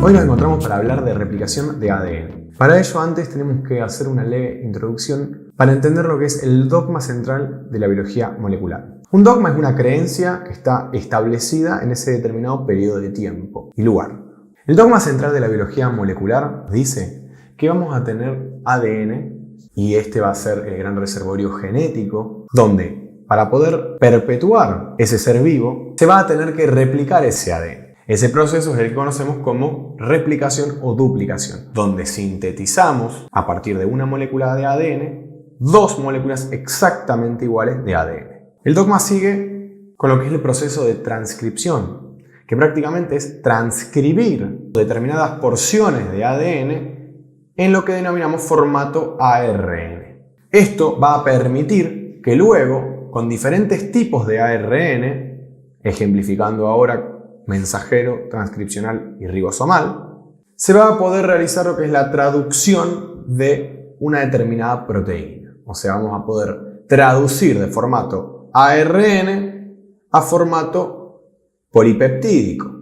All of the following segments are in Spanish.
Hoy nos encontramos para hablar de replicación de ADN. Para ello antes tenemos que hacer una leve introducción para entender lo que es el dogma central de la biología molecular. Un dogma es una creencia que está establecida en ese determinado periodo de tiempo y lugar. El dogma central de la biología molecular dice que vamos a tener ADN y este va a ser el gran reservorio genético donde para poder perpetuar ese ser vivo se va a tener que replicar ese ADN. Ese proceso es el que conocemos como replicación o duplicación, donde sintetizamos a partir de una molécula de ADN dos moléculas exactamente iguales de ADN. El dogma sigue con lo que es el proceso de transcripción, que prácticamente es transcribir determinadas porciones de ADN en lo que denominamos formato ARN. Esto va a permitir que luego, con diferentes tipos de ARN, ejemplificando ahora mensajero, transcripcional y ribosomal, se va a poder realizar lo que es la traducción de una determinada proteína. O sea, vamos a poder traducir de formato ARN a formato polipeptídico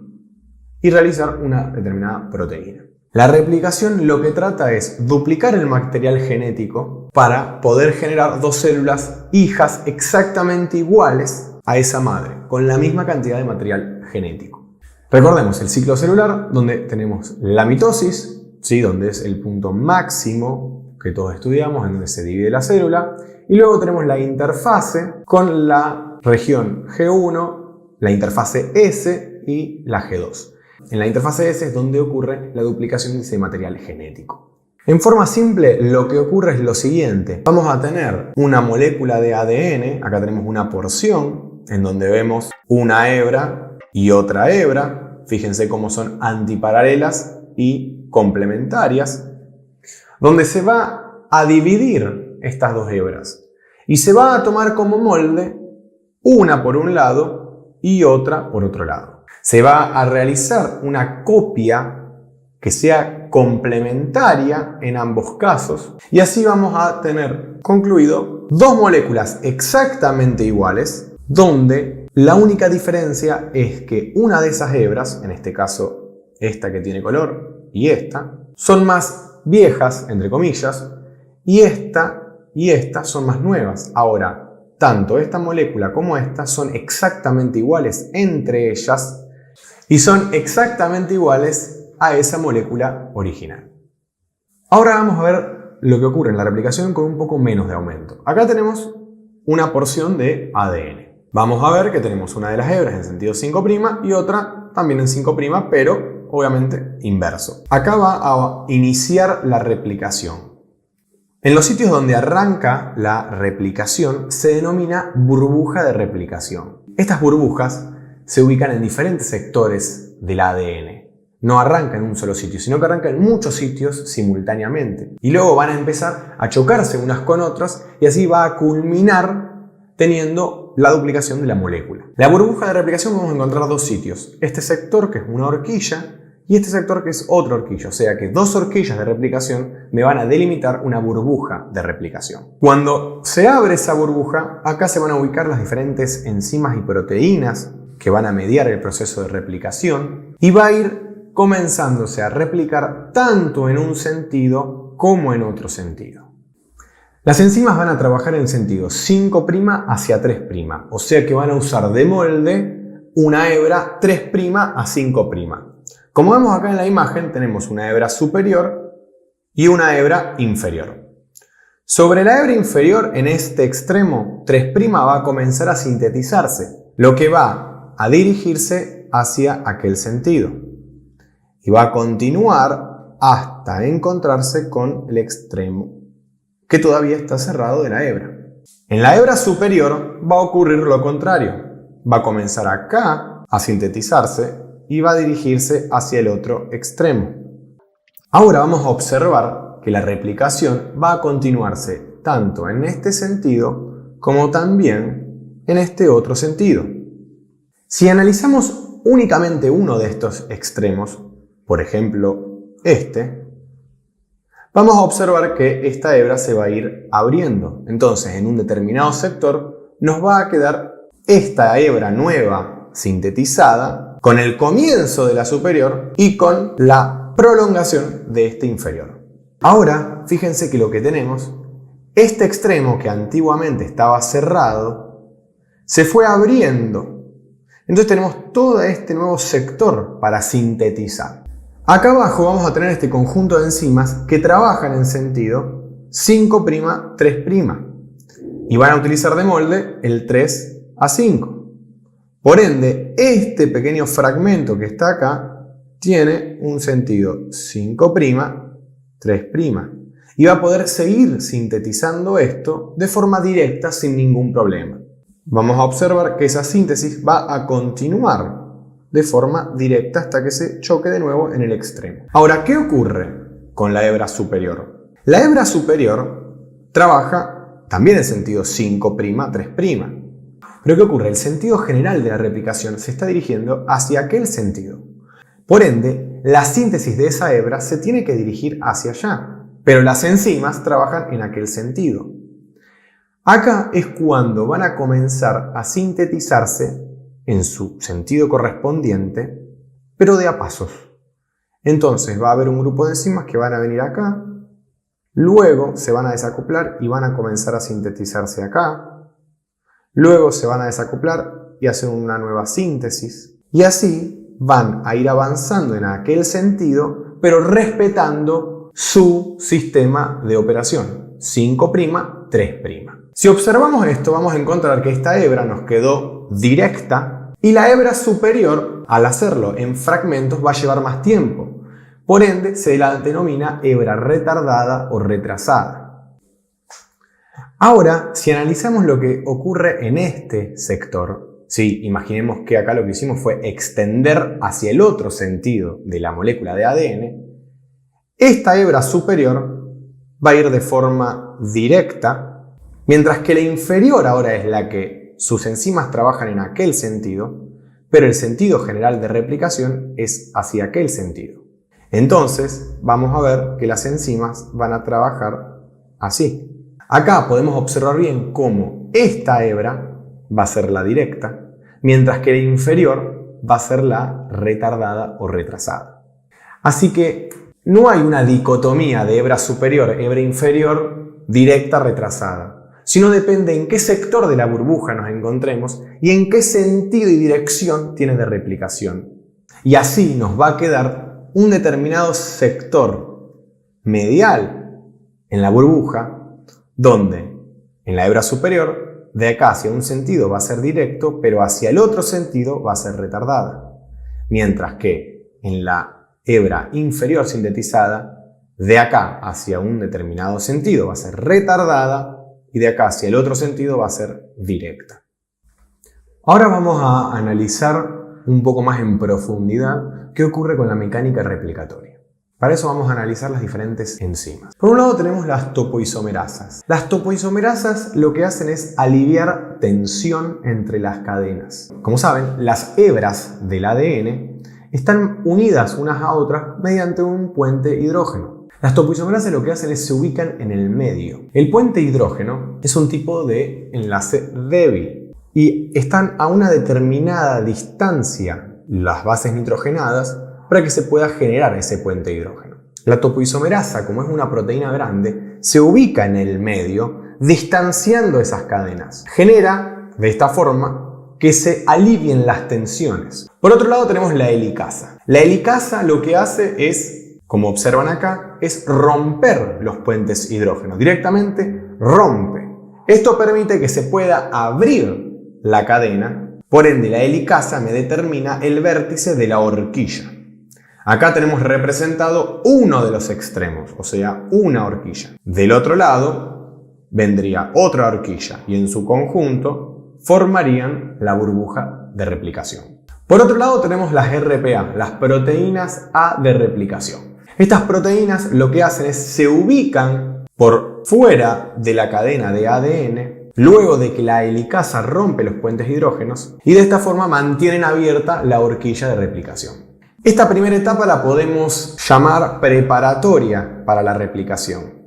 y realizar una determinada proteína. La replicación lo que trata es duplicar el material genético para poder generar dos células hijas exactamente iguales a esa madre, con la misma cantidad de material genético. Recordemos el ciclo celular, donde tenemos la mitosis, ¿sí? Donde es el punto máximo que todos estudiamos, en donde se divide la célula, y luego tenemos la interfase con la región G1, la interfase S y la G2. En la interfase S es donde ocurre la duplicación de ese material genético. En forma simple, lo que ocurre es lo siguiente. Vamos a tener una molécula de ADN, acá tenemos una porción, en donde vemos una hebra y otra hebra. Fíjense cómo son antiparalelas y complementarias, donde se va a dividir estas dos hebras y se va a tomar como molde una por un lado y otra por otro lado. Se va a realizar una copia que sea complementaria en ambos casos y así vamos a tener concluido dos moléculas exactamente iguales, donde la única diferencia es que una de esas hebras, en este caso esta que tiene color y esta, son más viejas, entre comillas, y esta son más nuevas. Ahora, tanto esta molécula como esta son exactamente iguales entre ellas y son exactamente iguales a esa molécula original. Ahora vamos a ver lo que ocurre en la replicación con un poco menos de aumento. Acá tenemos una porción de ADN. Vamos a ver que tenemos una de las hebras en sentido 5' y otra también en 5', pero obviamente inverso. Acá va a iniciar la replicación. En los sitios donde arranca la replicación se denomina burbuja de replicación. Estas burbujas se ubican en diferentes sectores del ADN. No arranca en un solo sitio, sino que arranca en muchos sitios simultáneamente. Y luego van a empezar a chocarse unas con otras y así va a culminar teniendo la duplicación de la molécula. La burbuja de replicación vamos a encontrar dos sitios. Este sector que es una horquilla y este sector que es otra horquilla. O sea que dos horquillas de replicación me van a delimitar una burbuja de replicación. Cuando se abre esa burbuja, acá se van a ubicar las diferentes enzimas y proteínas que van a mediar el proceso de replicación y va a ir comenzándose a replicar tanto en un sentido como en otro sentido. Las enzimas van a trabajar en sentido 5' hacia 3', o sea que van a usar de molde una hebra 3' a 5'. Como vemos acá en la imagen, tenemos una hebra superior y una hebra inferior. Sobre la hebra inferior, en este extremo, 3' va a comenzar a sintetizarse, lo que va a dirigirse hacia aquel sentido. Y va a continuar hasta encontrarse con el extremo que todavía está cerrado de la hebra. En la hebra superior va a ocurrir lo contrario. Va a comenzar acá a sintetizarse y va a dirigirse hacia el otro extremo. Ahora vamos a observar que la replicación va a continuarse tanto en este sentido como también en este otro sentido. Si analizamos únicamente uno de estos extremos, por ejemplo este, vamos a observar que esta hebra se va a ir abriendo. Entonces, en un determinado sector nos va a quedar esta hebra nueva sintetizada con el comienzo de la superior y con la prolongación de este inferior. Ahora, fíjense que lo que tenemos, este extremo que antiguamente estaba cerrado, se fue abriendo. Entonces tenemos todo este nuevo sector para sintetizar. Acá abajo vamos a tener este conjunto de enzimas que trabajan en sentido 5', 3'. Y van a utilizar de molde el 3A5. Por ende, este pequeño fragmento que está acá tiene un sentido 5', 3'. Y va a poder seguir sintetizando esto de forma directa sin ningún problema. Vamos a observar que esa síntesis va a continuar de forma directa hasta que se choque de nuevo en el extremo. Ahora, ¿qué ocurre con la hebra superior? La hebra superior trabaja también en sentido 5', 3'. Pero ¿qué ocurre? El sentido general de la replicación se está dirigiendo hacia aquel sentido. Por ende, la síntesis de esa hebra se tiene que dirigir hacia allá. Pero las enzimas trabajan en aquel sentido. Acá es cuando van a comenzar a sintetizarse en su sentido correspondiente, pero de a pasos. Entonces va a haber un grupo de enzimas que van a venir acá, luego se van a desacoplar y van a comenzar a sintetizarse acá, luego se van a desacoplar y hacer una nueva síntesis, y así van a ir avanzando en aquel sentido, pero respetando su sistema de operación, 5', 3'. Si observamos esto, vamos a encontrar que esta hebra nos quedó directa y la hebra superior, al hacerlo en fragmentos, va a llevar más tiempo. Por ende, se la denomina hebra retardada o retrasada. Ahora, si analizamos lo que ocurre en este sector, sí, imaginemos que acá lo que hicimos fue extender hacia el otro sentido de la molécula de ADN, esta hebra superior va a ir de forma directa, mientras que la inferior ahora es la que sus enzimas trabajan en aquel sentido, pero el sentido general de replicación es hacia aquel sentido. Entonces, vamos a ver que las enzimas van a trabajar así. Acá podemos observar bien cómo esta hebra va a ser la directa, mientras que la inferior va a ser la retardada o retrasada. Así que no hay una dicotomía de hebra superior, hebra inferior, directa, retrasada, sino depende en qué sector de la burbuja nos encontremos y en qué sentido y dirección tiene de replicación. Y así nos va a quedar un determinado sector medial en la burbuja, donde en la hebra superior, de acá hacia un sentido va a ser directo, pero hacia el otro sentido va a ser retardada. Mientras que en la hebra inferior sintetizada, de acá hacia un determinado sentido va a ser retardada y de acá hacia el otro sentido va a ser directa. Ahora vamos a analizar un poco más en profundidad qué ocurre con la mecánica replicatoria. Para eso vamos a analizar las diferentes enzimas. Por un lado tenemos las topoisomerasas. Las topoisomerasas lo que hacen es aliviar tensión entre las cadenas. Como saben, las hebras del ADN están unidas unas a otras mediante un puente hidrógeno. Las topoisomerasas lo que hacen es se ubican en el medio. El puente hidrógeno es un tipo de enlace débil y están a una determinada distancia las bases nitrogenadas para que se pueda generar ese puente hidrógeno. La topoisomerasa, como es una proteína grande, se ubica en el medio distanciando esas cadenas. Genera de esta forma que se alivien las tensiones. Por otro lado tenemos la helicasa. La helicasa lo que hace es, como observan acá, es romper los puentes hidrógenos. Directamente rompe. Esto permite que se pueda abrir la cadena. Por ende, la helicasa me determina el vértice de la horquilla. Acá tenemos representado uno de los extremos, o sea, una horquilla. Del otro lado vendría otra horquilla y en su conjunto formarían la burbuja de replicación. Por otro lado tenemos las RPA, las proteínas A de replicación. Estas proteínas lo que hacen es se ubican por fuera de la cadena de ADN luego de que la helicasa rompe los puentes hidrógenos y de esta forma mantienen abierta la horquilla de replicación. Esta primera etapa la podemos llamar preparatoria para la replicación.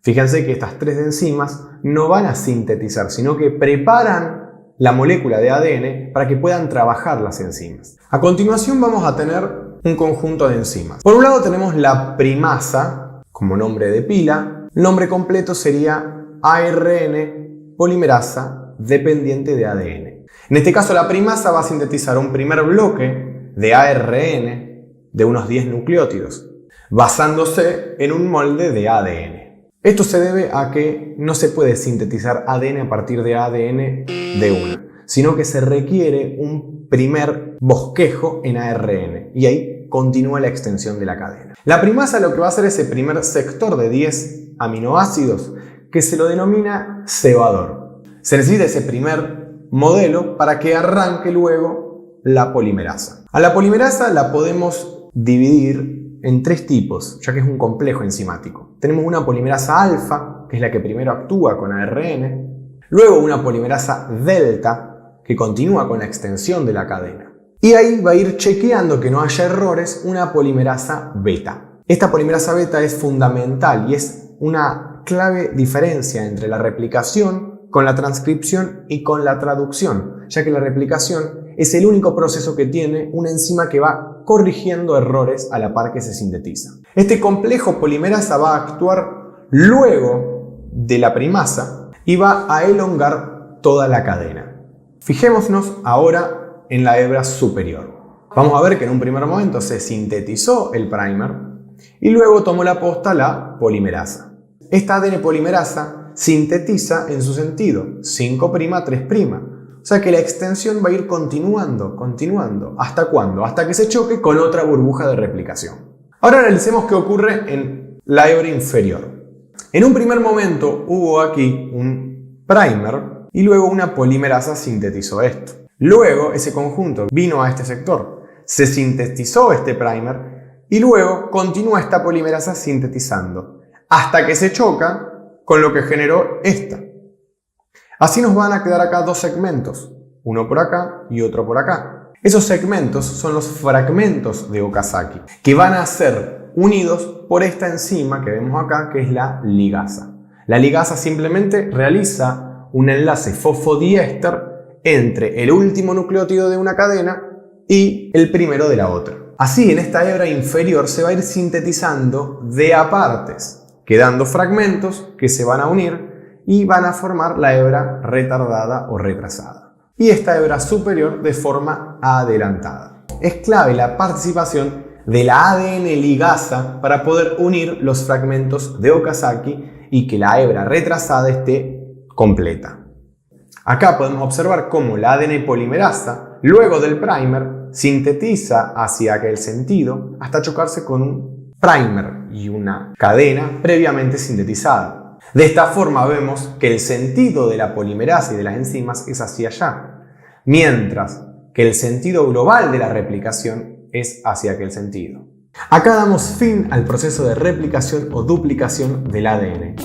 Fíjense que estas tres enzimas no van a sintetizar, sino que preparan la molécula de ADN para que puedan trabajar las enzimas. A continuación vamos a tener un conjunto de enzimas. Por un lado tenemos la primasa, como nombre de pila. El nombre completo sería ARN polimerasa dependiente de ADN. En este caso la primasa va a sintetizar un primer bloque de ARN de unos 10 nucleótidos, basándose en un molde de ADN. Esto se debe a que no se puede sintetizar ADN a partir de ADN de una, sino que se requiere un primer bosquejo en ARN y ahí continúa la extensión de la cadena. La primasa lo que va a hacer es ese primer sector de 10 aminoácidos que se lo denomina cebador. Se necesita ese primer modelo para que arranque luego la polimerasa. A la polimerasa la podemos dividir en 3 tipos, ya que es un complejo enzimático. Tenemos una polimerasa alfa, que es la que primero actúa con ARN, luego una polimerasa delta, que continúa con la extensión de la cadena. Y ahí va a ir chequeando que no haya errores una polimerasa beta. Esta polimerasa beta es fundamental y es una clave diferencia entre la replicación con la transcripción y con la traducción, ya que la replicación es el único proceso que tiene una enzima que va corrigiendo errores a la par que se sintetiza. Este complejo polimerasa va a actuar luego de la primasa y va a elongar toda la cadena. Fijémonos ahora en la hebra superior. Vamos a ver que en un primer momento se sintetizó el primer y luego tomó la posta la polimerasa. Esta ADN polimerasa sintetiza en su sentido 5', 3'. O sea que la extensión va a ir continuando. ¿Hasta cuándo? Hasta que se choque con otra burbuja de replicación. Ahora analicemos qué ocurre en la hebra inferior. En un primer momento hubo aquí un primer y luego una polimerasa sintetizó esto. Luego ese conjunto vino a este sector, se sintetizó este primer y luego continúa esta polimerasa sintetizando hasta que se choca con lo que generó esta. Así nos van a quedar acá 2 segmentos, uno por acá y otro por acá. Esos segmentos son los fragmentos de Okazaki, que van a ser unidos por esta enzima que vemos acá, que es la ligasa. La ligasa simplemente realiza un enlace fosfodiéster entre el último nucleótido de una cadena y el primero de la otra. Así, en esta hebra inferior se va a ir sintetizando de a partes, quedando fragmentos que se van a unir y van a formar la hebra retardada o retrasada. Y esta hebra superior de forma adelantada. Es clave la participación de la ADN ligasa para poder unir los fragmentos de Okazaki y que la hebra retrasada esté completa. Acá podemos observar cómo la ADN polimerasa, luego del primer, sintetiza hacia aquel sentido hasta chocarse con un primer y una cadena previamente sintetizada. De esta forma vemos que el sentido de la polimerasa y de las enzimas es hacia allá, mientras que el sentido global de la replicación es hacia aquel sentido. Acá damos fin al proceso de replicación o duplicación del ADN.